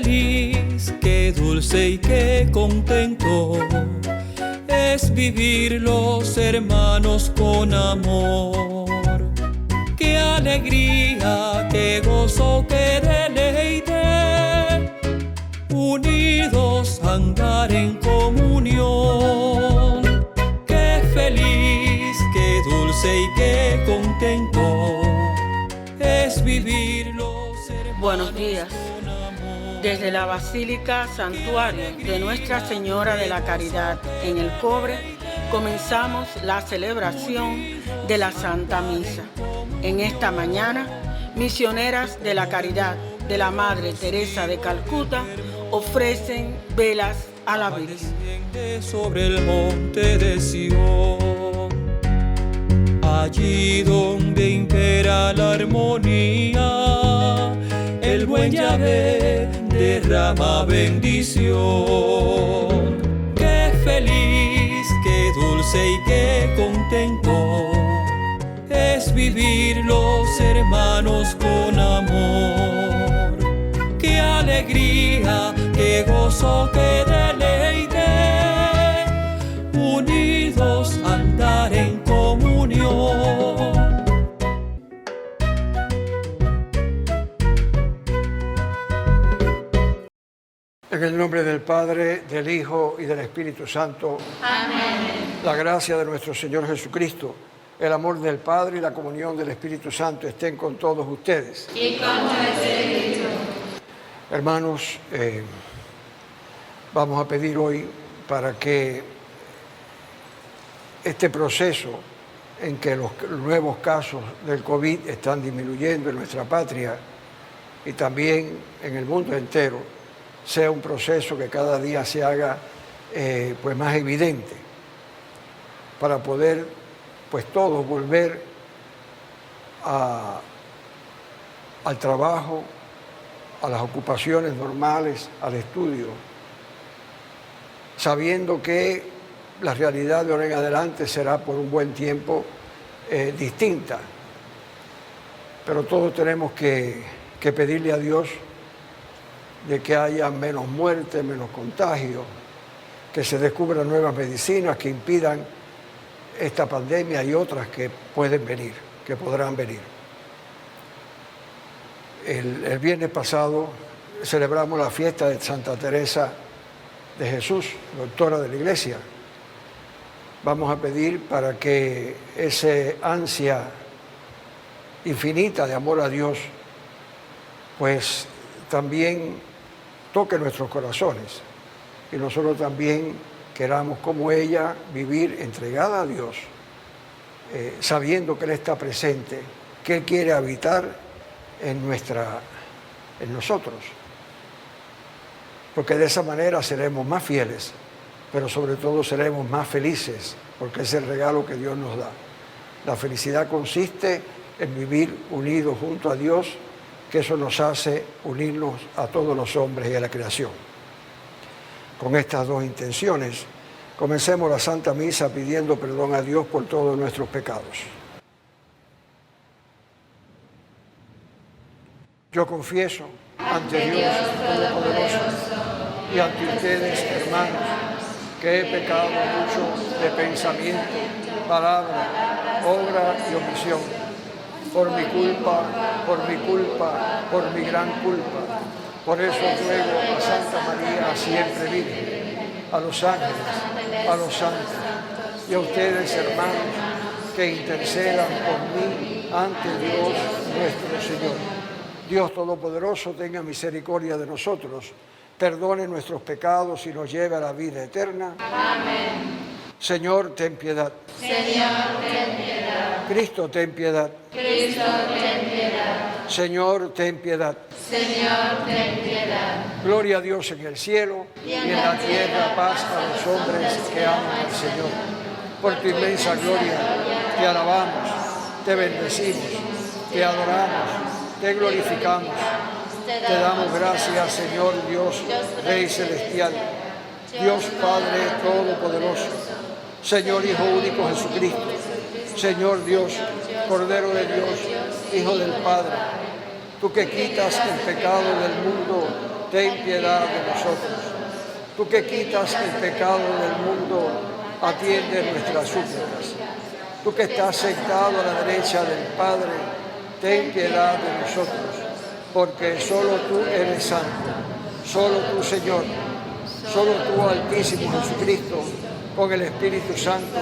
feliz, qué dulce y qué contento es vivir los hermanos con amor. Qué alegría, qué gozo, qué deleite, unidos andar en comunión. Qué feliz, qué dulce y qué contento es vivir los hermanos. Buenos días. Desde la Basílica Santuario de Nuestra Señora de la Caridad en El Cobre, comenzamos la celebración de la Santa Misa. En esta mañana, misioneras de la Caridad de la Madre Teresa de Calcuta ofrecen velas a la Virgen. Sobre el monte de Sion, allí donde impera la armonía, el buen Yahvé derrama bendición. Qué feliz, qué dulce y qué contento es vivir los hermanos con amor. Qué alegría, qué gozo, qué deleite, unidos andar en comunión. En el nombre del Padre, del Hijo y del Espíritu Santo. Amén. La gracia de nuestro Señor Jesucristo, el amor del Padre y la comunión del Espíritu Santo estén con todos ustedes. Y con tu espíritu. Hermanos, vamos a pedir hoy para que este proceso en que los nuevos casos del COVID están disminuyendo en nuestra patria y también en el mundo entero, sea un proceso que cada día se haga pues más evidente para poder pues todos volver al trabajo, a las ocupaciones normales, al estudio, sabiendo que la realidad de ahora en adelante será por un buen tiempo distinta. Pero todos tenemos que pedirle a Dios de que haya menos muerte, menos contagio, que se descubran nuevas medicinas que impidan esta pandemia y otras que pueden venir, que podrán venir. El viernes pasado celebramos la fiesta de Santa Teresa de Jesús, doctora de la Iglesia. Vamos a pedir para que esa ansia infinita de amor a Dios, pues también toque nuestros corazones y nosotros también queramos como ella vivir entregada a Dios, sabiendo que Él está presente, que Él quiere habitar en nosotros, porque de esa manera seremos más fieles, pero sobre todo seremos más felices, porque es el regalo que Dios nos da. La felicidad consiste en vivir unidos junto a Dios, que eso nos hace unirnos a todos los hombres y a la creación. Con estas dos intenciones, comencemos la Santa Misa pidiendo perdón a Dios por todos nuestros pecados. Yo confieso ante Dios Todopoderoso y ante ustedes, hermanos, que he pecado mucho de pensamiento, palabra, obra y omisión, por mi culpa, por mi gran culpa. Por eso ruego a Santa María, siempre Virgen, a los ángeles, a los santos y a ustedes, hermanos, que intercedan por mí ante Dios nuestro Señor. Dios Todopoderoso tenga misericordia de nosotros, perdone nuestros pecados y nos lleve a la vida eterna. Amén. Señor, ten piedad. Señor, ten piedad. Cristo, ten piedad. Cristo, ten piedad. Señor, ten piedad. Señor, ten piedad. Gloria a Dios en el cielo y en la tierra paz a los hombres que aman al Señor. Por tu inmensa gloria te alabamos, te bendecimos, te adoramos, te glorificamos. Te damos gracias, Señor Dios, Rey Celestial, Dios Padre Todopoderoso, Señor Hijo único Jesucristo, Señor Dios, Cordero de Dios, Hijo del Padre. Tú que quitas el pecado del mundo, ten piedad de nosotros. Tú que quitas el pecado del mundo, atiende nuestras súplicas. Tú que estás sentado a la derecha del Padre, ten piedad de nosotros, porque solo tú eres santo, solo tú, Señor, solo tú, Altísimo Jesucristo, con el Espíritu Santo,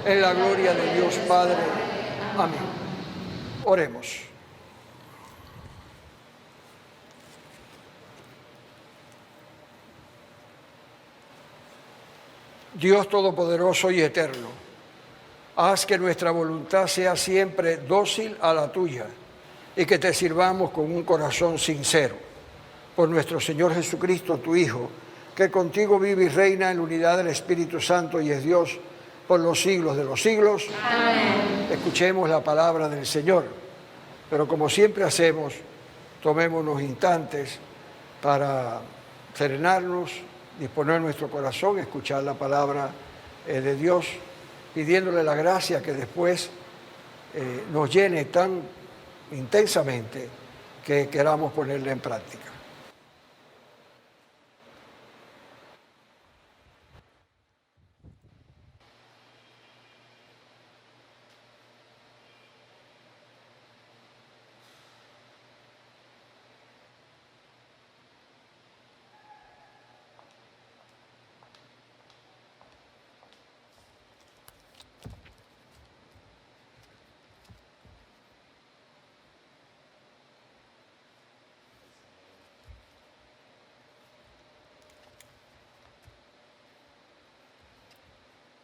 en la gloria de Dios Padre. Amén. Oremos. Dios Todopoderoso y Eterno, haz que nuestra voluntad sea siempre dócil a la tuya y que te sirvamos con un corazón sincero. Por nuestro Señor Jesucristo, tu Hijo, que contigo vive y reina en la unidad del Espíritu Santo y es Dios por los siglos de los siglos. Amén. Escuchemos la palabra del Señor. Pero como siempre hacemos, tomemos unos instantes para serenarnos, disponer nuestro corazón, escuchar la palabra de Dios, pidiéndole la gracia que después nos llene tan intensamente que queramos ponerla en práctica.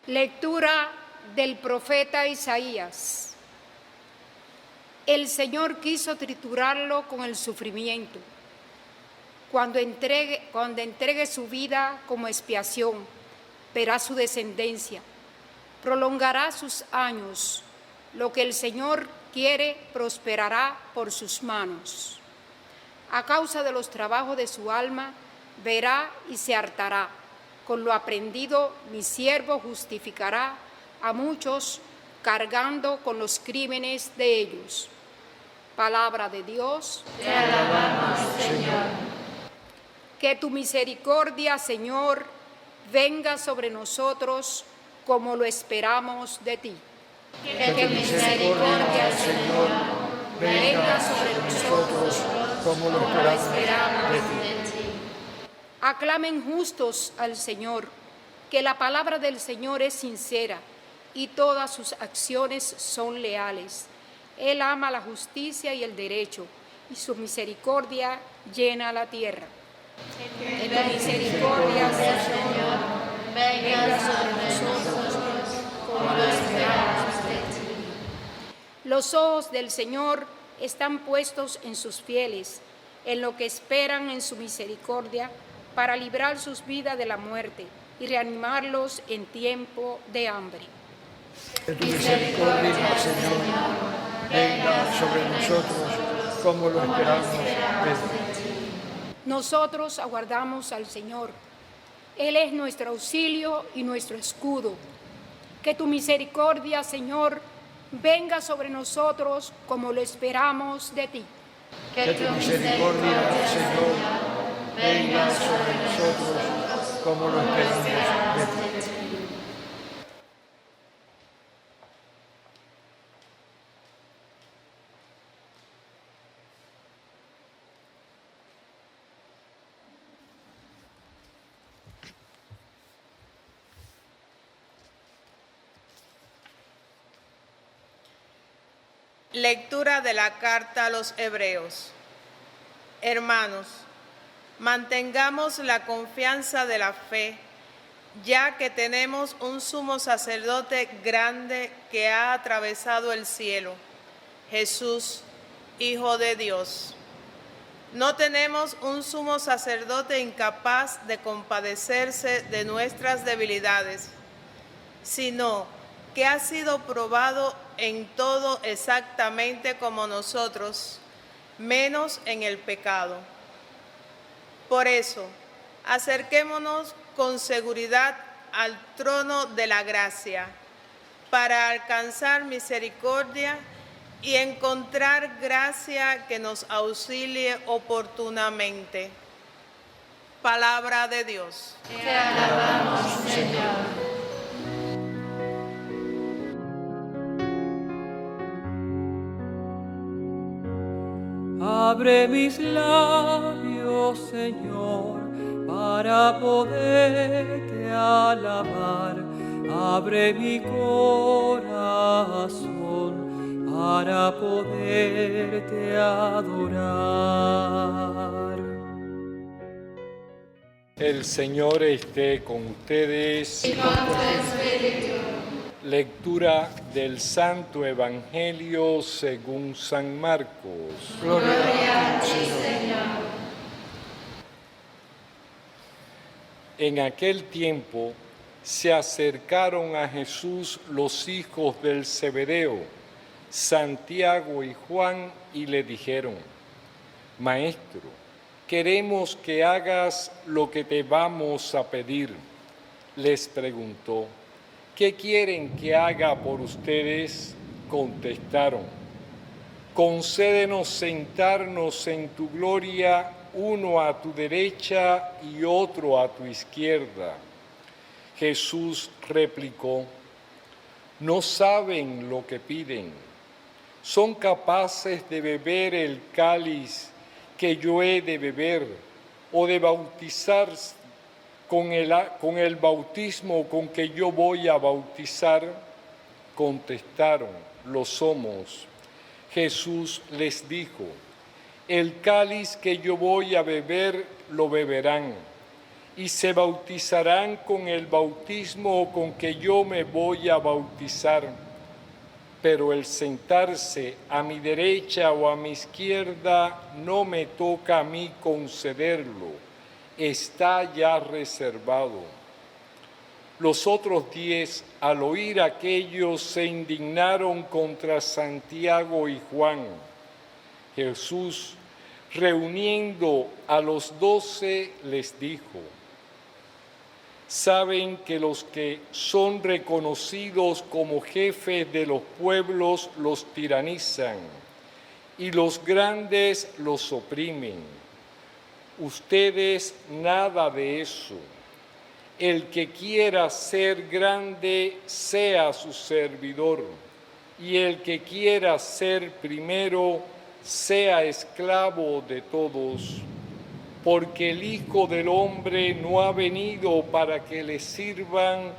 Lectura del profeta Isaías. El Señor quiso triturarlo con el sufrimiento. Cuando entregue su vida como expiación, verá su descendencia, prolongará sus años. Lo que el Señor quiere prosperará por sus manos. A causa de los trabajos de su alma, verá y se hartará. Con lo aprendido, mi siervo justificará a muchos, cargando con los crímenes de ellos. Palabra de Dios. Te alabamos, Señor. Que tu misericordia, Señor, venga sobre nosotros como lo esperamos de ti. Que tu misericordia, Señor, venga sobre nosotros como lo esperamos de ti. Aclamen justos al Señor, que la palabra del Señor es sincera y todas sus acciones son leales. Él ama la justicia y el derecho, y su misericordia llena la tierra. Que tu misericordia, Señor, venga sobre nosotros como lo esperamos de ti. Los ojos del Señor están puestos en sus fieles, en lo que esperan en su misericordia, para librar sus vidas de la muerte y reanimarlos en tiempo de hambre. Que tu misericordia, Señor, venga sobre nosotros como lo esperamos de ti. Nosotros aguardamos al Señor. Él es nuestro auxilio y nuestro escudo. Que tu misericordia, Señor, venga sobre nosotros como lo esperamos de ti. Que tu misericordia, Señor, venga sobre nosotros como lo esperamos de ti. Lectura de la carta a los Hebreos. Hermanos, mantengamos la confianza de la fe, ya que tenemos un sumo sacerdote grande que ha atravesado el cielo, Jesús, Hijo de Dios. No tenemos un sumo sacerdote incapaz de compadecerse de nuestras debilidades, sino que ha sido probado en todo exactamente como nosotros, menos en el pecado. Por eso, acerquémonos con seguridad al trono de la gracia, para alcanzar misericordia y encontrar gracia que nos auxilie oportunamente. Palabra de Dios. Te alabamos, Señor. Abre mis labios, Señor, para poderte alabar. Abre mi corazón para poderte adorar. El Señor esté con ustedes. Y con tu espíritu. Lectura del Santo Evangelio según San Marcos. Gloria a ti, Señor. En aquel tiempo se acercaron a Jesús los hijos del Zebedeo, Santiago y Juan, y le dijeron: Maestro, queremos que hagas lo que te vamos a pedir. Les preguntó: ¿qué quieren que haga por ustedes? Contestaron: concédenos sentarnos en tu gloria, uno a tu derecha y otro a tu izquierda. Jesús replicó: no saben lo que piden. ¿Son capaces de beber el cáliz que yo he de beber o de bautizarse con el bautismo con que yo voy a bautizar? Contestaron: lo somos. Jesús les dijo: el cáliz que yo voy a beber lo beberán, y se bautizarán con el bautismo con que yo me voy a bautizar. Pero el sentarse a mi derecha o a mi izquierda no me toca a mí concederlo, está ya reservado. Los otros 10, al oír aquello, se indignaron contra Santiago y Juan. Jesús, reuniendo a los 12, les dijo: saben que los que son reconocidos como jefes de los pueblos los tiranizan y los grandes los oprimen. Ustedes nada de eso. El que quiera ser grande sea su servidor, y el que quiera ser primero sea esclavo de todos. Porque el Hijo del Hombre no ha venido para que le sirvan,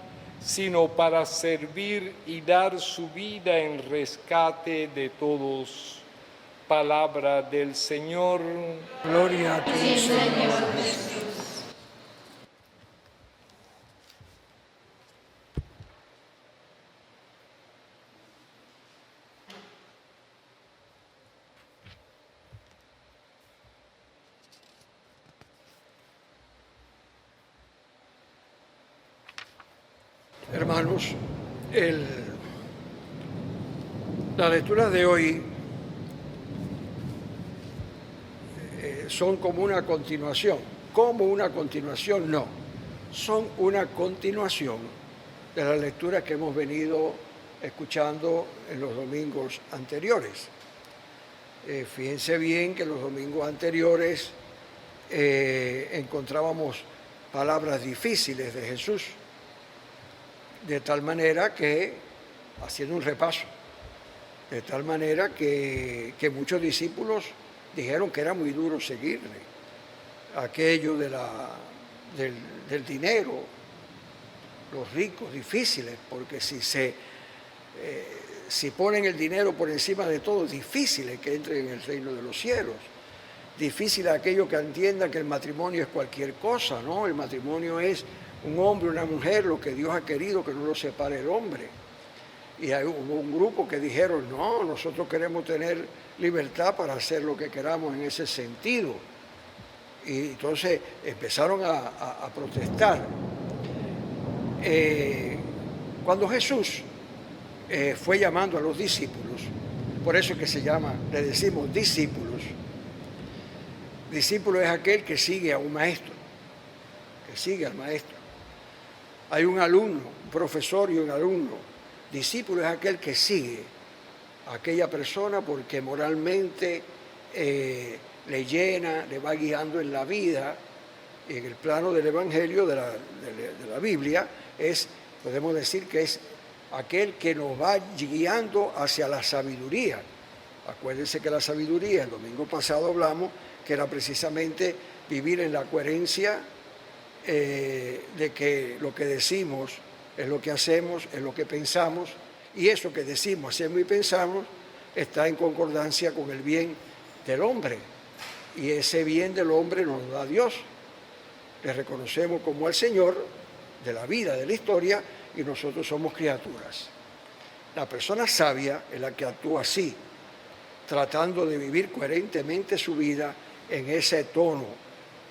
sino para servir y dar su vida en rescate de todos. Palabra del Señor. Gloria a ti, Señor. Hermanos, la lectura de hoy son como una continuación. ¿Como una continuación? No. Son una continuación de la lectura que hemos venido escuchando en los domingos anteriores. Fíjense bien que en los domingos anteriores encontrábamos palabras difíciles de Jesús, de tal manera que, haciendo un repaso, de tal manera que muchos discípulos dijeron que era muy duro seguirle. Aquello del dinero, los ricos, difíciles, porque si ponen el dinero por encima de todo, es difícil que entren en el reino de los cielos. Difícil aquello que entiendan que el matrimonio es cualquier cosa, ¿no? El matrimonio es un hombre, una mujer, lo que Dios ha querido, que no lo separe el hombre. Y hubo un grupo que dijeron: no, nosotros queremos tener libertad para hacer lo que queramos en ese sentido. Y entonces empezaron a protestar. Cuando Jesús fue llamando a los discípulos, por eso es que le decimos discípulos. Discípulo es aquel que sigue a un maestro, que sigue al maestro. Hay un alumno, un profesor y un alumno. Discípulo es aquel que sigue a aquella persona porque moralmente le llena, le va guiando en la vida. En el plano del Evangelio, de la Biblia, podemos decir que es aquel que nos va guiando hacia la sabiduría. Acuérdense que la sabiduría, el domingo pasado hablamos, que era precisamente vivir en la coherencia de que lo que decimos es lo que hacemos, es lo que pensamos, y eso que decimos, hacemos y pensamos está en concordancia con el bien del hombre, y ese bien del hombre nos lo da Dios. Le reconocemos como al Señor de la vida, de la historia, y nosotros somos criaturas. La persona sabia es la que actúa así, tratando de vivir coherentemente su vida en ese tono,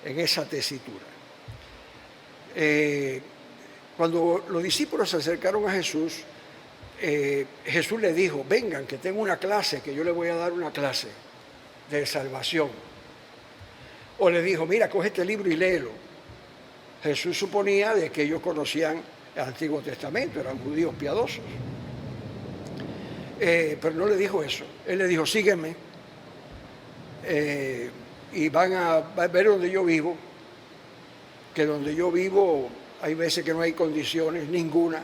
en esa tesitura. Cuando los discípulos se acercaron a Jesús, Jesús les dijo: vengan, que tengo una clase, que yo les voy a dar una clase de salvación. O les dijo: mira, coge este libro y léelo. Jesús suponía de que ellos conocían el Antiguo Testamento, eran judíos piadosos. Pero no le dijo eso. Él le dijo: sígueme y van a ver donde yo vivo, que donde yo vivo hay veces que no hay condiciones ninguna.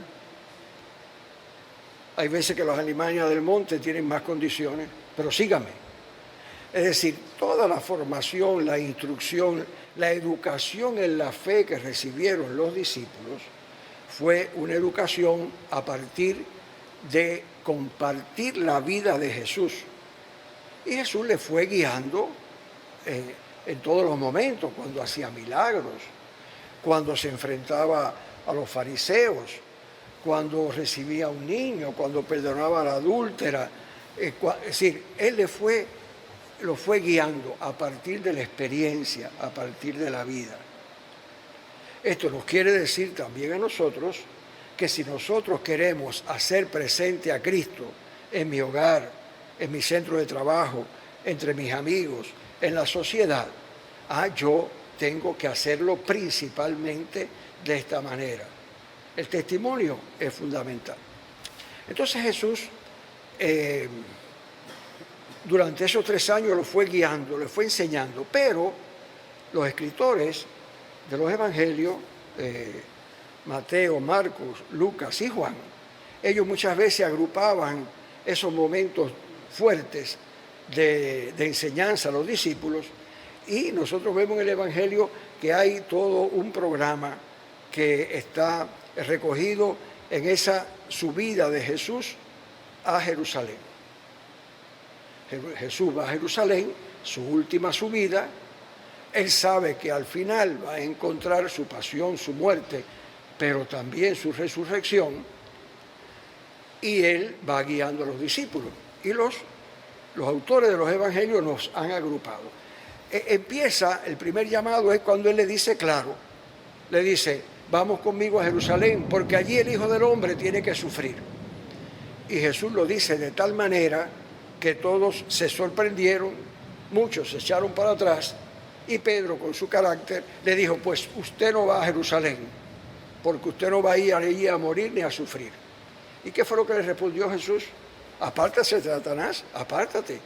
Hay veces que los animales del monte tienen más condiciones, pero síganme. Es decir, toda la formación, la instrucción, la educación en la fe que recibieron los discípulos fue una educación a partir de compartir la vida de Jesús. Y Jesús le fue guiando en todos los momentos, cuando hacía milagros, cuando se enfrentaba a los fariseos, cuando recibía a un niño, cuando perdonaba a la adúltera. Es decir, Él lo fue guiando a partir de la experiencia, a partir de la vida. Esto nos quiere decir también a nosotros que si nosotros queremos hacer presente a Cristo en mi hogar, en mi centro de trabajo, entre mis amigos, en la sociedad, yo tengo que hacerlo principalmente de esta manera. El testimonio es fundamental. Entonces Jesús, durante esos 3 años lo fue guiando, le fue enseñando, pero los escritores de los evangelios, Mateo, Marcos, Lucas y Juan, ellos muchas veces agrupaban esos momentos fuertes de enseñanza a los discípulos, y nosotros vemos en el evangelio que hay todo un programa que está recogido en esa subida de Jesús a Jerusalén. Jesús va a Jerusalén, su última subida. Él sabe que al final va a encontrar su pasión, su muerte, pero también su resurrección, y Él va guiando a los discípulos. Y los autores de los evangelios nos han agrupado. Empieza, el primer llamado es cuando Él le dice claro, le dice: vamos conmigo a Jerusalén, porque allí el Hijo del Hombre tiene que sufrir. Y Jesús lo dice de tal manera que todos se sorprendieron, muchos se echaron para atrás, y Pedro, con su carácter, le dijo: pues usted no va a Jerusalén, porque usted no va a ir allí a morir ni a sufrir. ¿Y qué fue lo que le respondió Jesús? Apártase, Satanás, apártate.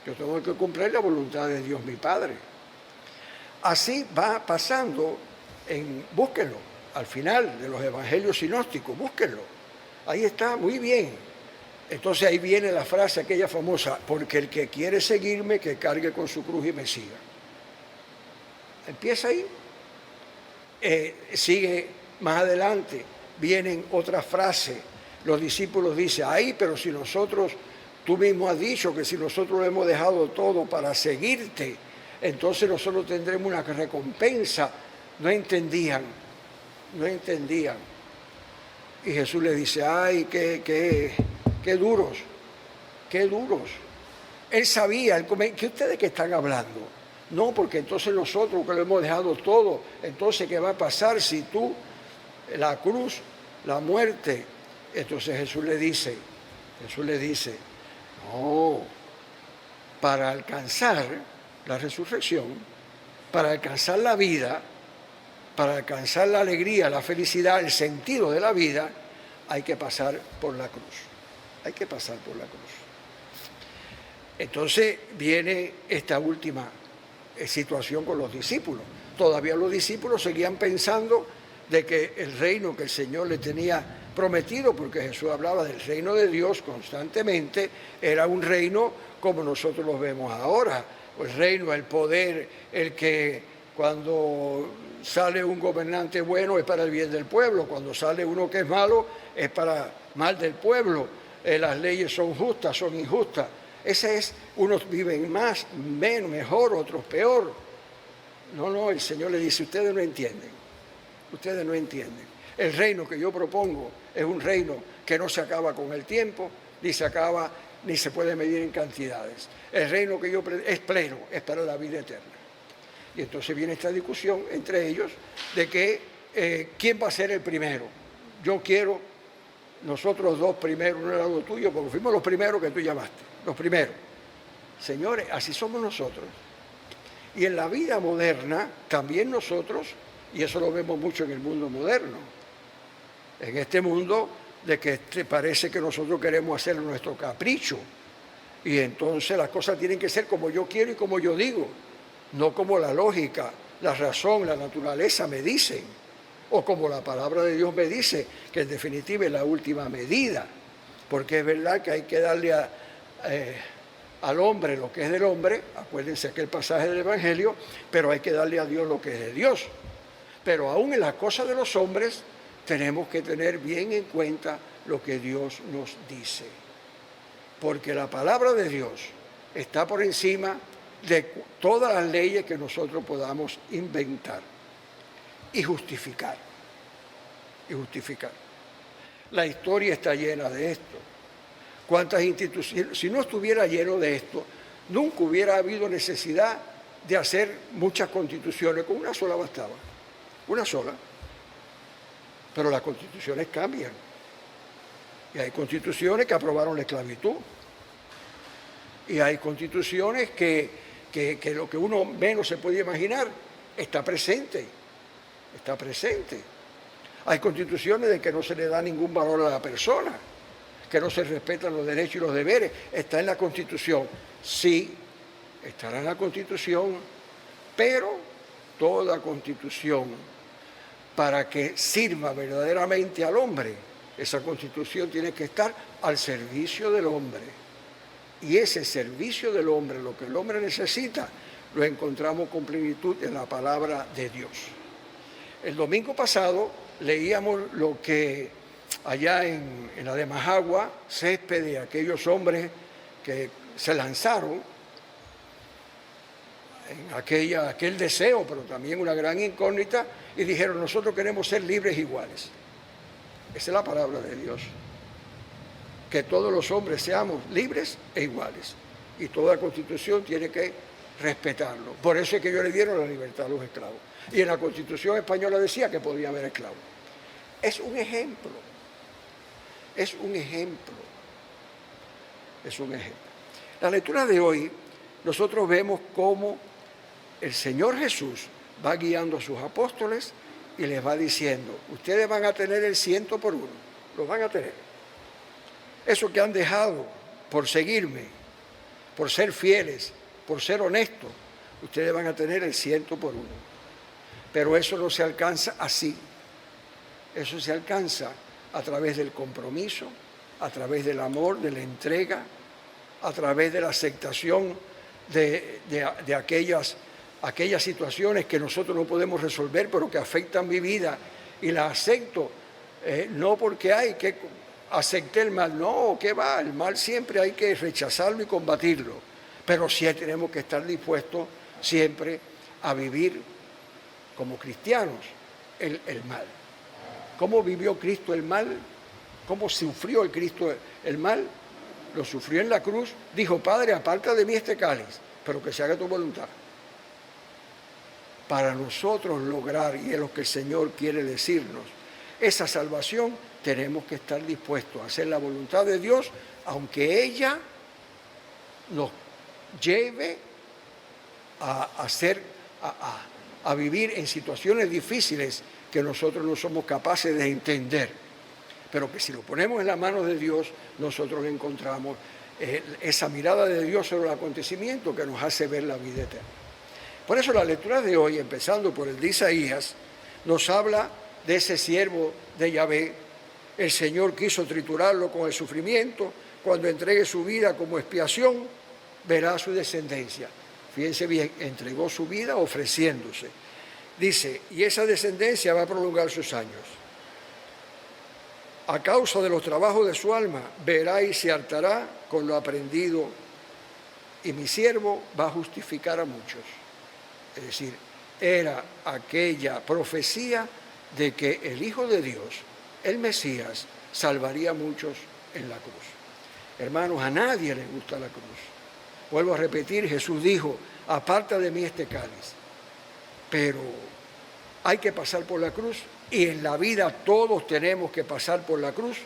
Yo tengo que cumplir la voluntad de Dios mi Padre. Así va pasando, búsquenlo, al final de los evangelios sinópticos, búsquenlo. Ahí está, muy bien. Entonces ahí viene la frase aquella famosa: porque el que quiere seguirme, que cargue con su cruz y me siga. Empieza ahí. Sigue más adelante, vienen otras frases. Los discípulos dicen: ay, pero si nosotros, tú mismo has dicho que si nosotros lo hemos dejado todo para seguirte, entonces nosotros tendremos una recompensa. No entendían. Y Jesús le dice: ay, qué duros. Él sabía, ¿que ustedes qué están hablando? No, porque entonces nosotros que lo hemos dejado todo, entonces ¿qué va a pasar si tú, la cruz, la muerte? Entonces Jesús le dice, no, para alcanzar la resurrección, para alcanzar la vida, para alcanzar la alegría, la felicidad, el sentido de la vida, hay que pasar por la cruz. Hay que pasar por la cruz. Entonces viene esta última situación con los discípulos. Todavía los discípulos seguían pensando de que el reino que el Señor le tenía prometido, porque Jesús hablaba del reino de Dios constantemente, era un reino como nosotros lo vemos ahora. El reino, el poder, el que cuando sale un gobernante bueno es para el bien del pueblo, cuando sale uno que es malo es para mal del pueblo, las leyes son justas, son injustas. Ese es, unos viven más, menos, mejor, otros peor. No, el Señor le dice, ustedes no entienden. El reino que yo propongo es un reino que no se acaba con el tiempo, ni se acaba, ni se puede medir en cantidades. El reino que yo es pleno, es para la vida eterna. Y entonces viene esta discusión entre ellos de que quién va a ser el primero. Yo quiero, nosotros dos primero, uno al lado tuyo, porque fuimos los primeros que tú llamaste, los primeros. Señores, así somos nosotros. Y en la vida moderna, también nosotros, y eso lo vemos mucho en el mundo moderno, en este mundo de que parece que nosotros queremos hacer nuestro capricho, y entonces las cosas tienen que ser como yo quiero y como yo digo, no como la lógica, la razón, la naturaleza me dicen, o como la palabra de Dios me dice, que en definitiva es la última medida, porque es verdad que hay que darle al hombre lo que es del hombre, acuérdense aquel pasaje del Evangelio, pero hay que darle a Dios lo que es de Dios. Pero aún en las cosas de los hombres tenemos que tener bien en cuenta lo que Dios nos dice, porque la palabra de Dios está por encima de todas las leyes que nosotros podamos inventar y justificar. La historia está llena de esto. ¿Cuántas instituciones? Si no estuviera lleno de esto, nunca hubiera habido necesidad de hacer muchas constituciones, con una sola bastaba, una sola. Pero las constituciones cambian. Y hay constituciones que aprobaron la esclavitud. Y hay constituciones que lo que uno menos se puede imaginar está presente. Hay constituciones de que no se le da ningún valor a la persona, que no se respetan los derechos y los deberes. Está en la Constitución. Sí, estará en la Constitución, pero toda Constitución, para que sirva verdaderamente al hombre, esa Constitución tiene que estar al servicio del hombre. Y ese servicio del hombre, lo que el hombre necesita, lo encontramos con plenitud en la palabra de Dios. El domingo pasado leíamos lo que allá en la de Majagua, césped de aquellos hombres que se lanzaron en aquel deseo, pero también una gran incógnita, y dijeron, nosotros queremos ser libres iguales. Esa es la palabra de Dios. Que todos los hombres seamos libres e iguales. Y toda Constitución tiene que respetarlo. Por eso es que ellos le dieron la libertad a los esclavos. Y en la Constitución española decía que podía haber esclavos. Es un ejemplo. La lectura de hoy, nosotros vemos cómo el Señor Jesús va guiando a sus apóstoles y les va diciendo, ustedes van a tener el 100 por 1, los van a tener. Eso que han dejado por seguirme, por ser fieles, por ser honestos, ustedes van a tener el 100 por 1. Pero eso no se alcanza así. Eso se alcanza a través del compromiso, a través del amor, de la entrega, a través de la aceptación de aquellas situaciones que nosotros no podemos resolver, pero que afectan mi vida, y las acepto, no porque hay que aceptar el mal, no, ¿qué va? El mal siempre hay que rechazarlo y combatirlo, pero sí tenemos que estar dispuestos siempre a vivir como cristianos el mal. ¿Cómo vivió Cristo el mal? ¿Cómo sufrió el Cristo el mal? Lo sufrió en la cruz, dijo, Padre, aparta de mí este cáliz, pero que se haga tu voluntad. Para nosotros lograr, y es lo que el Señor quiere decirnos, esa salvación, tenemos que estar dispuestos a hacer la voluntad de Dios, aunque ella nos lleve a vivir en situaciones difíciles que nosotros no somos capaces de entender, pero que si lo ponemos en las manos de Dios, nosotros encontramos esa mirada de Dios sobre el acontecimiento que nos hace ver la vida eterna. Por eso la lectura de hoy, empezando por el de Isaías, nos habla de ese siervo de Yahvé. El Señor quiso triturarlo con el sufrimiento. Cuando entregue su vida como expiación, verá su descendencia. Fíjense bien, entregó su vida ofreciéndose. Dice, y esa descendencia va a prolongar sus años. A causa de los trabajos de su alma, verá y se hartará con lo aprendido, y mi siervo va a justificar a muchos. Es decir, era aquella profecía de que el Hijo de Dios, el Mesías, salvaría a muchos en la cruz. Hermanos, a nadie le gusta la cruz. Vuelvo a repetir, Jesús dijo, aparta de mí este cáliz. Pero hay que pasar por la cruz, y en la vida todos tenemos que pasar por la cruz.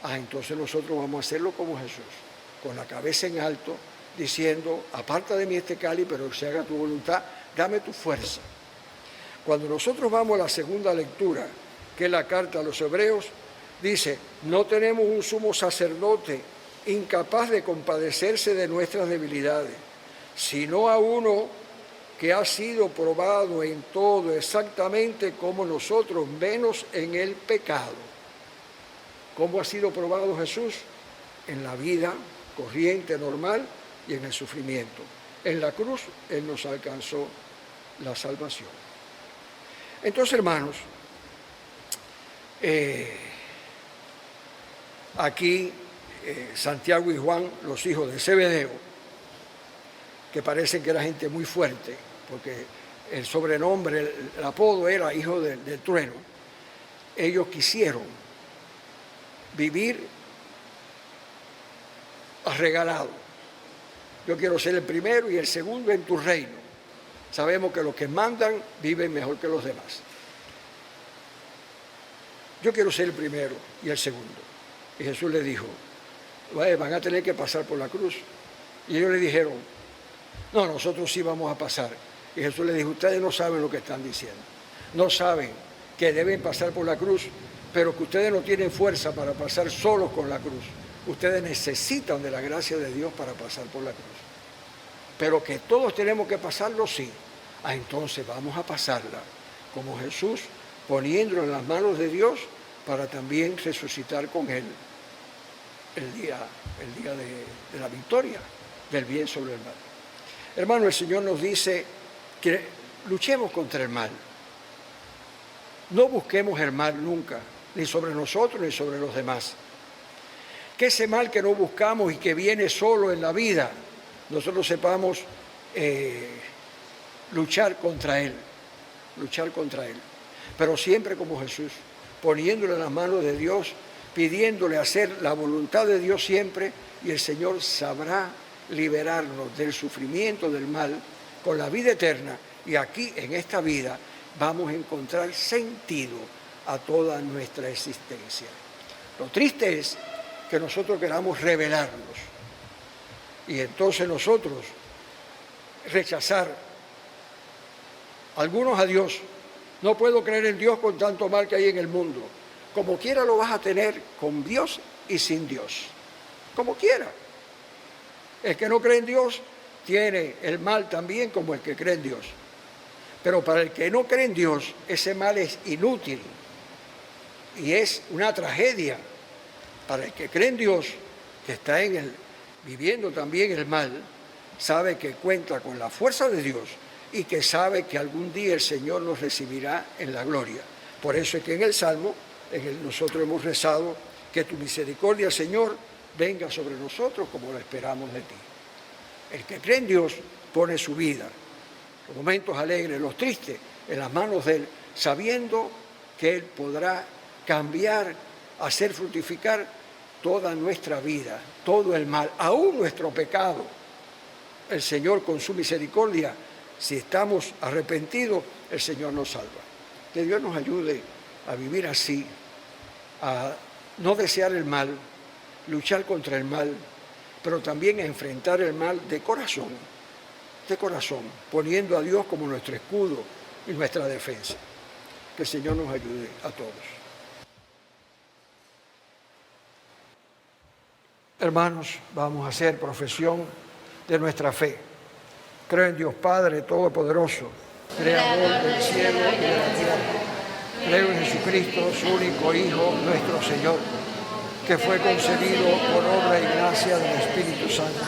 Entonces nosotros vamos a hacerlo como Jesús, con la cabeza en alto, diciendo, aparta de mí este cáliz, pero que se haga tu voluntad, dame tu fuerza. Cuando nosotros vamos a la segunda lectura, que es la carta a los Hebreos, dice, no tenemos un sumo sacerdote incapaz de compadecerse de nuestras debilidades, sino a uno que ha sido probado en todo exactamente como nosotros, menos en el pecado. ¿Cómo ha sido probado Jesús? En la vida corriente, normal, y en el sufrimiento. En la cruz, Él nos alcanzó la salvación. Entonces, hermanos, aquí Santiago y Juan, los hijos de Zebedeo, que parecen que era gente muy fuerte, porque el sobrenombre, el apodo era hijo del trueno, ellos quisieron vivir regalado. Yo quiero ser el primero y el segundo en tu reino. Sabemos que los que mandan viven mejor que los demás. Yo quiero ser el primero y el segundo. Y Jesús les dijo, van a tener que pasar por la cruz. Y ellos le dijeron, no, nosotros sí vamos a pasar. Y Jesús les dijo, ustedes no saben lo que están diciendo. No saben que deben pasar por la cruz, pero que ustedes no tienen fuerza para pasar solos con la cruz. Ustedes necesitan de la gracia de Dios para pasar por la cruz. Pero que todos tenemos que pasarlo, sí. Entonces vamos a pasarla como Jesús, poniéndolo en las manos de Dios para también resucitar con Él el día de la victoria del bien sobre el mal. Hermano, el Señor nos dice que luchemos contra el mal. No busquemos el mal nunca, ni sobre nosotros ni sobre los demás. Que ese mal que no buscamos y que viene solo en la vida, nosotros sepamos luchar contra él, pero siempre como Jesús, poniéndole en las manos de Dios, pidiéndole hacer la voluntad de Dios siempre, y el Señor sabrá liberarnos del sufrimiento, del mal, con la vida eterna, y aquí en esta vida vamos a encontrar sentido a toda nuestra existencia. Lo triste es que nosotros queramos rebelarnos y entonces nosotros rechazar algunos a Dios. No puedo creer en Dios con tanto mal que hay en el mundo. Como quiera lo vas a tener con Dios y sin Dios. Como quiera. El que no cree en Dios tiene el mal también como el que cree en Dios. Pero para el que no cree en Dios, ese mal es inútil y es una tragedia. Para el que cree en Dios, que está viviendo también el mal, sabe que cuenta con la fuerza de Dios y que sabe que algún día el Señor nos recibirá en la gloria. Por eso es que en el Salmo, nosotros hemos rezado, que tu misericordia, Señor, venga sobre nosotros como lo esperamos de ti. El que cree en Dios pone su vida, los momentos alegres, los tristes, en las manos de Él, sabiendo que Él podrá cambiar, hacer fructificar toda nuestra vida, todo el mal, aún nuestro pecado. El Señor con su misericordia, si estamos arrepentidos, el Señor nos salva. Que Dios nos ayude a vivir así, a no desear el mal, luchar contra el mal, pero también a enfrentar el mal de corazón, poniendo a Dios como nuestro escudo y nuestra defensa. Que el Señor nos ayude a todos. Hermanos, vamos a hacer profesión de nuestra fe. Creo en Dios Padre Todopoderoso, Creador del cielo y de la tierra. Creo en Jesucristo, su único Hijo, nuestro Señor, que fue concebido por obra y gracia del Espíritu Santo.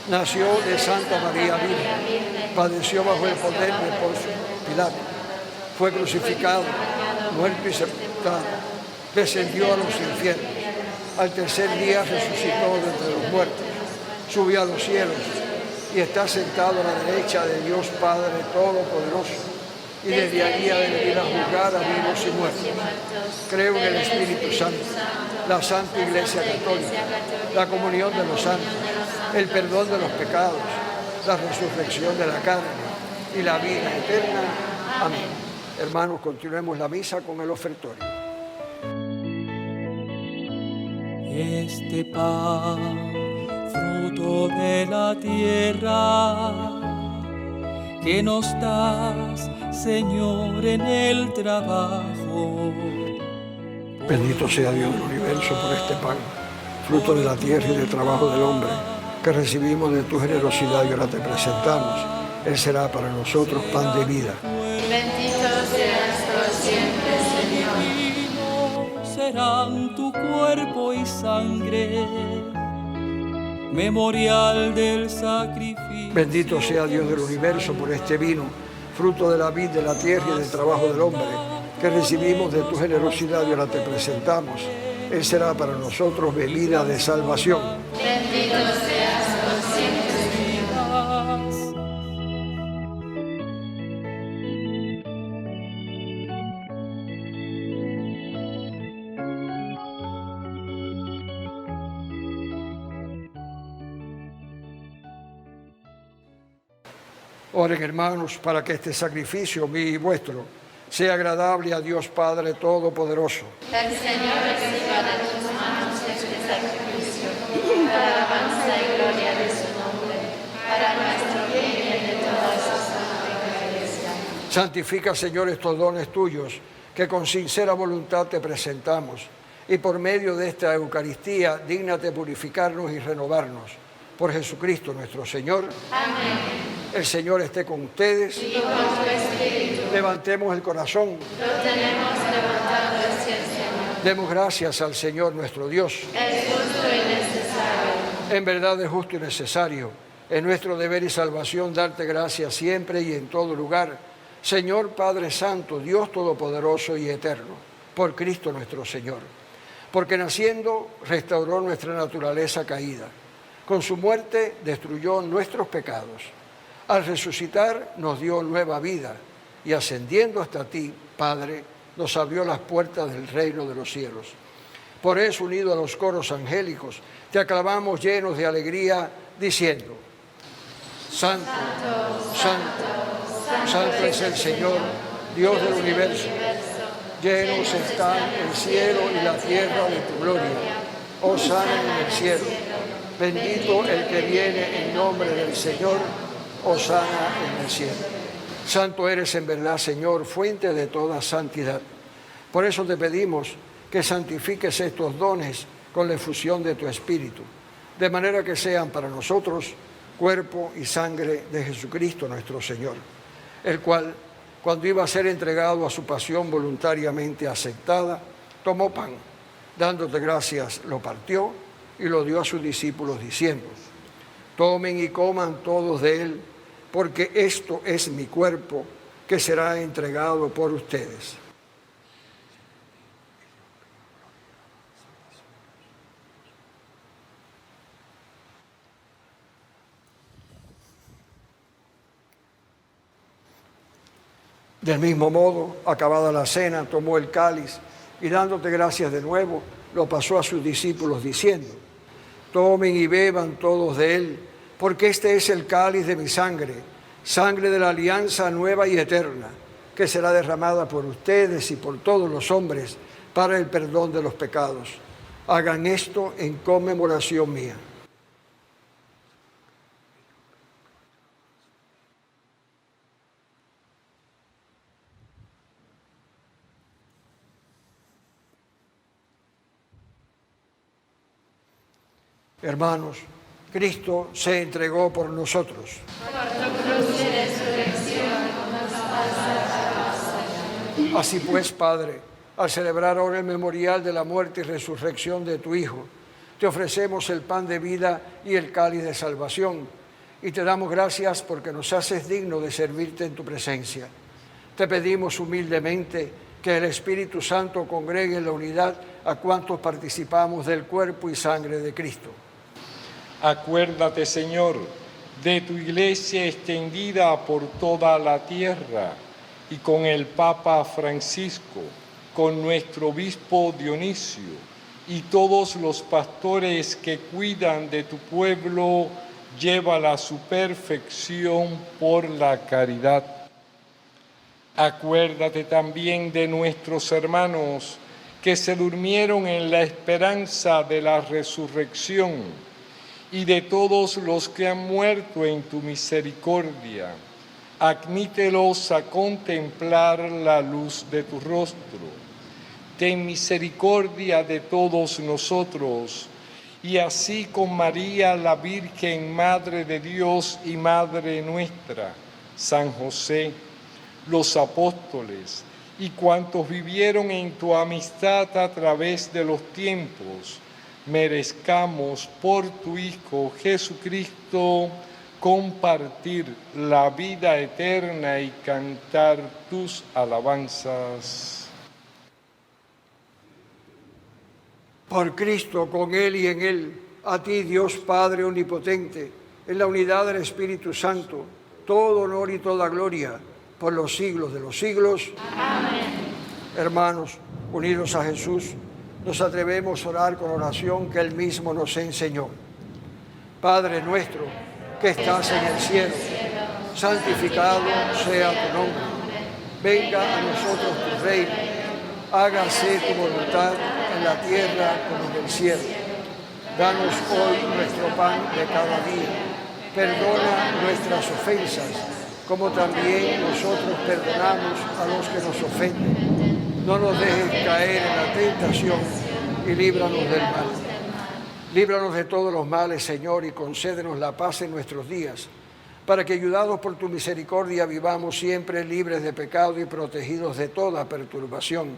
Nació de Santa María Virgen, padeció bajo el poder de Poncio Pilato, fue crucificado, muerto y sepultado, descendió a los infiernos. Al tercer día resucitó de entre los muertos, subió a los cielos y está sentado a la derecha de Dios Padre Todopoderoso. Y desde allí ha de venir a juzgar a vivos y muertos. Creo en el Espíritu Santo, la Santa Iglesia Católica, la comunión de los santos, el perdón de los pecados, la resurrección de la carne y la vida eterna. Amén. Hermanos, continuemos la misa con el ofertorio. Este pan, fruto de la tierra, que nos das, Señor, en el trabajo. Bendito sea Dios del universo por este pan, fruto de la tierra y del trabajo del hombre, que recibimos de tu generosidad y ahora te presentamos. Él será para nosotros pan de vida. Bendito seas por siempre, Señor. Serán tu cuerpo y sangre, memorial del sacrificio. Bendito sea Dios del universo por este vino, fruto de la vid, de la tierra y del trabajo del hombre, que recibimos de tu generosidad y ahora te presentamos. Él será para nosotros bebida de salvación. Bendito seas por siempre, Oren, hermanos, para que este sacrificio mío y vuestro sea agradable a Dios Padre Todopoderoso. el Señor reciba de tus manos este sacrificio, para alabanza y gloria de su nombre, para nuestro bien y el de toda su santa Iglesia. Santifica, Señor, estos dones tuyos, que con sincera voluntad te presentamos, y por medio de esta Eucaristía, dígnate purificarnos y renovarnos. Por Jesucristo nuestro Señor. Amén. El Señor esté con ustedes. Y con tu espíritu. Levantemos el corazón. Lo tenemos levantado hacia el Señor. Demos gracias al Señor nuestro Dios. Es justo y necesario. En verdad es justo y necesario. Es nuestro deber y salvación darte gracias siempre y en todo lugar. Señor Padre Santo, Dios Todopoderoso y Eterno, por Cristo nuestro Señor. Porque naciendo restauró nuestra naturaleza caída. Con su muerte destruyó nuestros pecados. Al resucitar nos dio nueva vida y ascendiendo hasta ti, Padre, nos abrió las puertas del reino de los cielos. Por eso, unido a los coros angélicos, te aclamamos llenos de alegría, diciendo: Santo, Santo, Santo es el Señor, Dios del universo. Llenos están el cielo y la tierra de tu gloria. Hosana en el cielo. Bendito el que viene en nombre del Señor. Hosana en el cielo. Santo eres en verdad, Señor, fuente de toda santidad. Por eso te pedimos que santifiques estos dones con la efusión de tu Espíritu, de manera que sean para nosotros cuerpo y sangre de Jesucristo nuestro Señor, el cual, cuando iba a ser entregado a su pasión voluntariamente aceptada, tomó pan, dándote gracias, lo partió y lo dio a sus discípulos diciendo: tomen y coman todos de él, porque esto es mi cuerpo que será entregado por ustedes. Del mismo modo, acabada la cena, tomó el cáliz y dándote gracias de nuevo, lo pasó a sus discípulos diciendo: tomen y beban todos de él, porque este es el cáliz de mi sangre, sangre de la alianza nueva y eterna, que será derramada por ustedes y por todos los hombres para el perdón de los pecados. Hagan esto en conmemoración mía. Hermanos, Cristo se entregó por nosotros. Así pues, Padre, al celebrar ahora el memorial de la muerte y resurrección de tu Hijo, te ofrecemos el pan de vida y el cáliz de salvación, y te damos gracias porque nos haces digno de servirte en tu presencia. Te pedimos humildemente que el Espíritu Santo congregue en la unidad a cuantos participamos del cuerpo y sangre de Cristo. Acuérdate, Señor, de tu iglesia extendida por toda la tierra y con el Papa Francisco, con nuestro obispo Dionisio y todos los pastores que cuidan de tu pueblo, llévala a su perfección por la caridad. Acuérdate también de nuestros hermanos que se durmieron en la esperanza de la resurrección y de todos los que han muerto en tu misericordia. Admítelos a contemplar la luz de tu rostro. Ten misericordia de todos nosotros, y así con María, la Virgen, Madre de Dios y Madre nuestra, San José, los apóstoles y cuantos vivieron en tu amistad a través de los tiempos, merezcamos por tu Hijo Jesucristo compartir la vida eterna y cantar tus alabanzas. Por Cristo, con Él y en Él, a ti, Dios Padre Omnipotente, en la unidad del Espíritu Santo, todo honor y toda gloria, por los siglos de los siglos. Amén. Hermanos, unidos a Jesús, nos atrevemos a orar con oración que Él mismo nos enseñó. Padre nuestro, que estás en el cielo, santificado sea tu nombre. Venga a nosotros tu reino. Hágase tu voluntad en la tierra como en el cielo. Danos hoy nuestro pan de cada día. Perdona nuestras ofensas, como también nosotros perdonamos a los que nos ofenden. No nos dejes caer en la tentación y líbranos del mal. Líbranos de todos los males, Señor, y concédenos la paz en nuestros días, para que, ayudados por tu misericordia, vivamos siempre libres de pecado y protegidos de toda perturbación,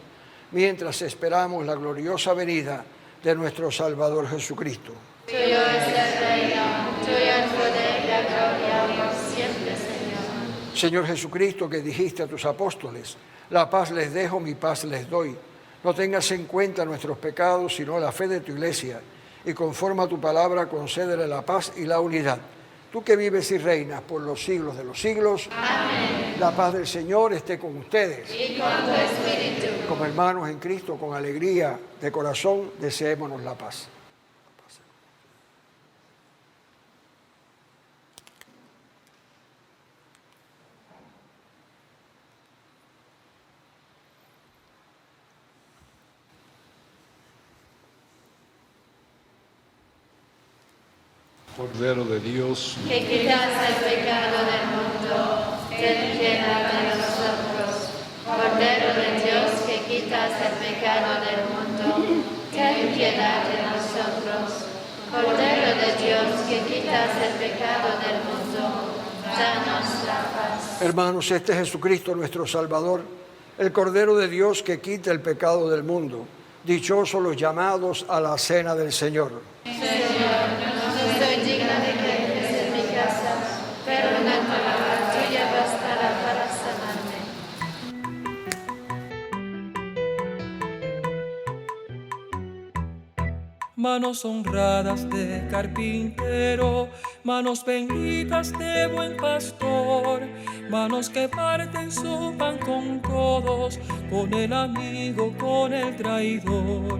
mientras esperamos la gloriosa venida de nuestro Salvador Jesucristo. Tuyo es el reino, tuyo el poder y la gloria por siempre, Señor. Señor Jesucristo, que dijiste a tus apóstoles, la paz les dejo, mi paz les doy. No tengas en cuenta nuestros pecados, sino la fe de tu iglesia, y conforme a tu palabra concédele la paz y la unidad. Tú que vives y reinas por los siglos de los siglos. Amén. La paz del Señor esté con ustedes. Y con tu espíritu. Como hermanos en Cristo, con alegría de corazón, deseémonos la paz. Cordero de Dios, Que quitas el pecado del mundo, ten piedad de nosotros. Cordero de Dios, que quitas el pecado del mundo, ten piedad de nosotros. Cordero de Dios, que quitas el pecado del mundo, danos la paz. Hermanos, este es Jesucristo nuestro Salvador, el Cordero de Dios que quita el pecado del mundo. Dichosos los llamados a la cena del Señor. Señor, no soy digna de que entres en mi casa, pero una palabra tuya bastará para sanarme. Manos honradas de carpintero, manos benditas de buen pastor, manos que parten su pan con todos, con el amigo, con el traidor,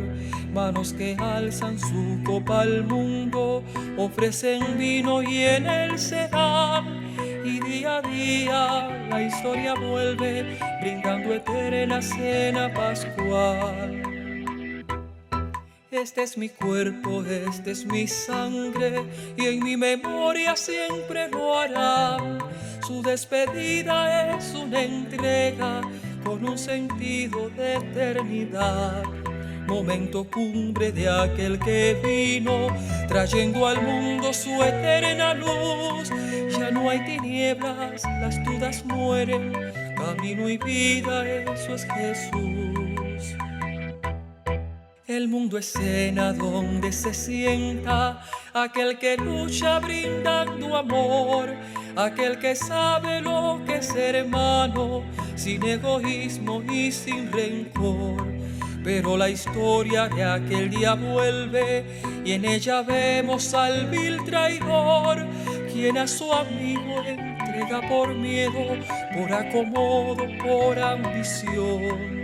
manos que alzan su copa al mundo, ofrecen vino y en él se dan, y día a día la historia vuelve, brindando eterna cena pascual. Este es mi cuerpo, esta es mi sangre, y en mi memoria siempre lo harán. Su despedida es una entrega con un sentido de eternidad. momento cumbre de aquel que vino, trayendo al mundo su eterna luz. Ya no hay tinieblas, las dudas mueren, camino y vida, eso es Jesús. El mundo escena donde se sienta aquel que lucha brindando amor, aquel que sabe lo que es ser hermano, sin egoísmo y sin rencor. Pero la historia de aquel día vuelve y en ella vemos al vil traidor, quien a su amigo entrega por miedo, por acomodo, por ambición.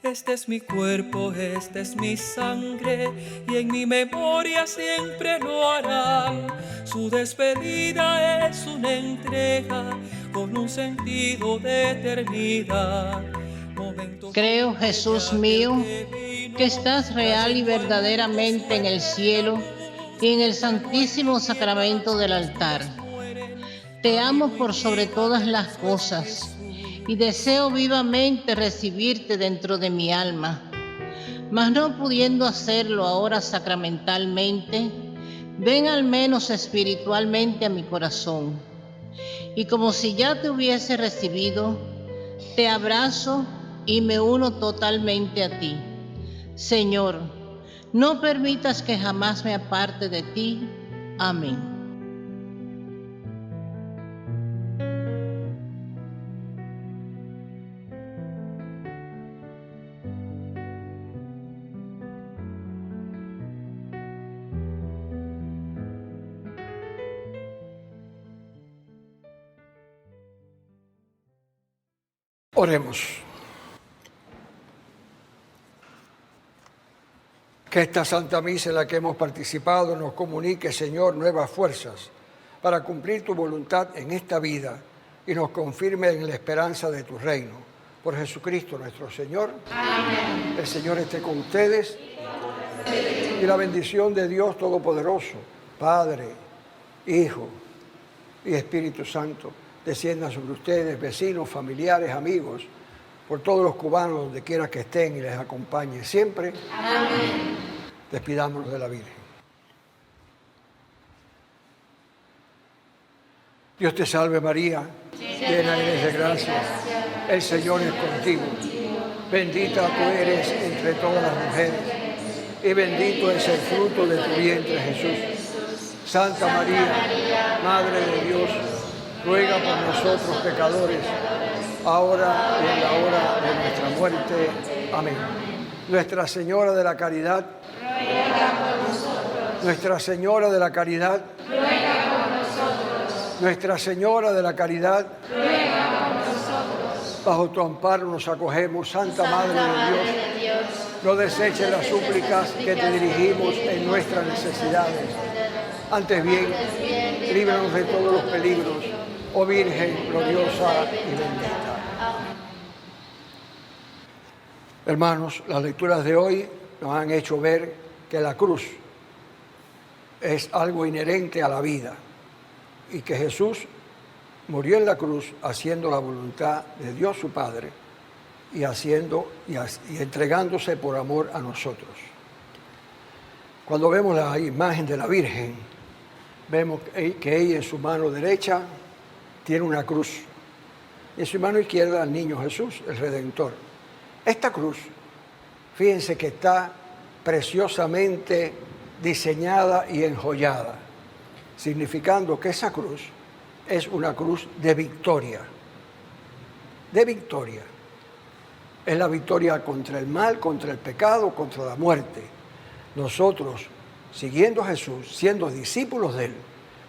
Este es mi cuerpo, esta es mi sangre, y en mi memoria siempre lo harán. Su despedida es una entrega con un sentido de eternidad. Creo, Jesús mío, que estás real y verdaderamente en el cielo y en el santísimo sacramento del altar. Te amo por sobre todas las cosas y deseo vivamente recibirte dentro de mi alma, mas no pudiendo hacerlo ahora sacramentalmente, ven al menos espiritualmente a mi corazón. Y como si ya te hubiese recibido, te abrazo y me uno totalmente a ti. Señor, no permitas que jamás me aparte de ti. Amén. Oremos. Que esta Santa Misa en la que hemos participado nos comunique, Señor, nuevas fuerzas para cumplir tu voluntad en esta vida y nos confirme en la esperanza de tu reino. Por Jesucristo nuestro Señor. Amén. El Señor esté con ustedes y la bendición de Dios Todopoderoso, Padre, Hijo y Espíritu Santo, descienda sobre ustedes, vecinos, familiares, amigos, por todos los cubanos, donde quiera que estén, y les acompañe siempre. Amén. Despidámonos de la Virgen. Dios te salve María, llena eres de gracia, el Señor es contigo. Bendita tú eres entre todas las mujeres, y bendito es el fruto de tu vientre, Jesús. Santa María, Madre de Dios, ruega por nosotros pecadores, ahora y en la hora de nuestra muerte. Amén. Nuestra Señora de la Caridad, ruega por nosotros. Nuestra Señora de la Caridad, ruega por nosotros. Nuestra Señora de la Caridad, ruega por nosotros. Bajo tu amparo nos acogemos, Santa Madre de Dios. No deseches las súplicas que te dirigimos en nuestras necesidades. Antes bien, líbranos de todos los peligros, oh Virgen gloriosa y bendita. Hermanos, las lecturas de hoy nos han hecho ver que la cruz es algo inherente a la vida y que Jesús murió en la cruz haciendo la voluntad de Dios su Padre y entregándose por amor a nosotros. Cuando vemos la imagen de la Virgen, vemos que ella en su mano derecha tiene una cruz y en su mano izquierda al niño Jesús, el Redentor. Esta cruz, fíjense que está preciosamente diseñada y enjollada, significando que esa cruz es una cruz de victoria. De victoria. Es la victoria contra el mal, contra el pecado, contra la muerte. Nosotros, siguiendo a Jesús, siendo discípulos de Él,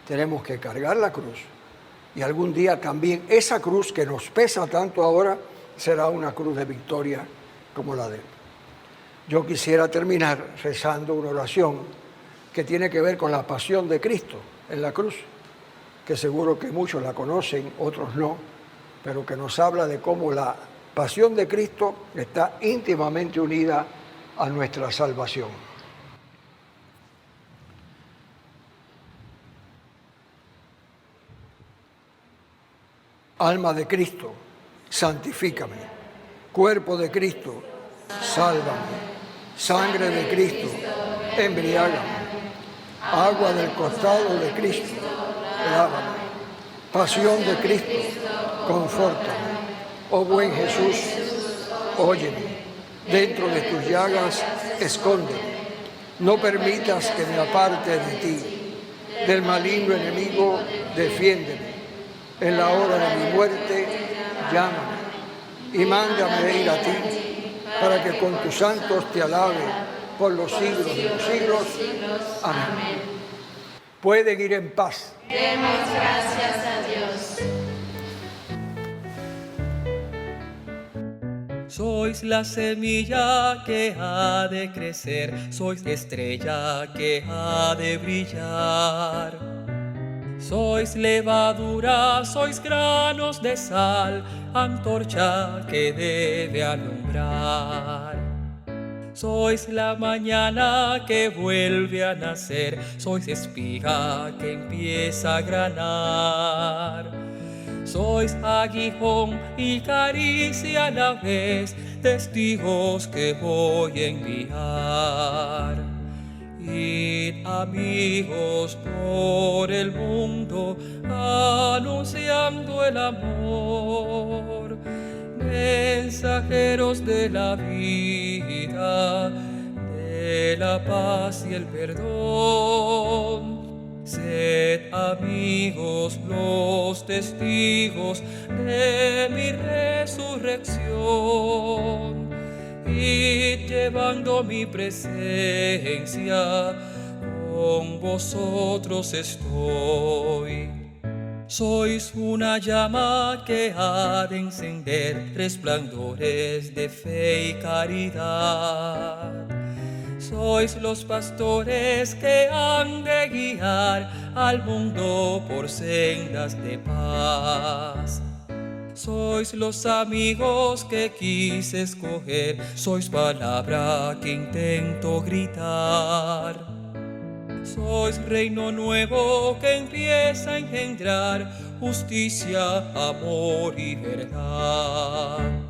tenemos que cargar la cruz. Y algún día también esa cruz que nos pesa tanto ahora será una cruz de victoria como la de Él. Yo quisiera terminar rezando una oración que tiene que ver con la pasión de Cristo en la cruz, que seguro que muchos la conocen, otros no, pero que nos habla de cómo la pasión de Cristo está íntimamente unida a nuestra salvación. Alma de Cristo, santifícame. Cuerpo de Cristo, Sálvame. Sangre de Cristo, embriágame. Agua del costado de Cristo, lávame. Pasión de Cristo, confórtame. Oh buen Jesús, óyeme. Dentro de tus llagas, escóndeme. No permitas que me aparte de ti. Del maligno enemigo, defiéndeme. En la hora de mi muerte, llámame. Y mándame ir a ti, para que con tus santos te alabe por los siglos de los siglos. Amén. Pueden ir en paz. Demos gracias a Dios. Sois la semilla que ha de crecer, sois estrella que ha de brillar. Sois levadura, sois granos de sal, antorcha que debe alumbrar. Sois la mañana que vuelve a nacer, sois espiga que empieza a granar. Sois aguijón y caricia a la vez, testigos que voy a enviar. Id, amigos, por el mundo, anunciando el amor. Mensajeros de la vida, de la paz y el perdón. Sed amigos los testigos de mi resurrección, y llevando mi presencia, con vosotros estoy. Sois una llama que ha de encender resplandores de fe y caridad. Sois los pastores que han de guiar al mundo por sendas de paz. Sois los amigos que quise escoger, sois palabra que intento gritar. Sois reino nuevo que empieza a engendrar justicia, amor y verdad.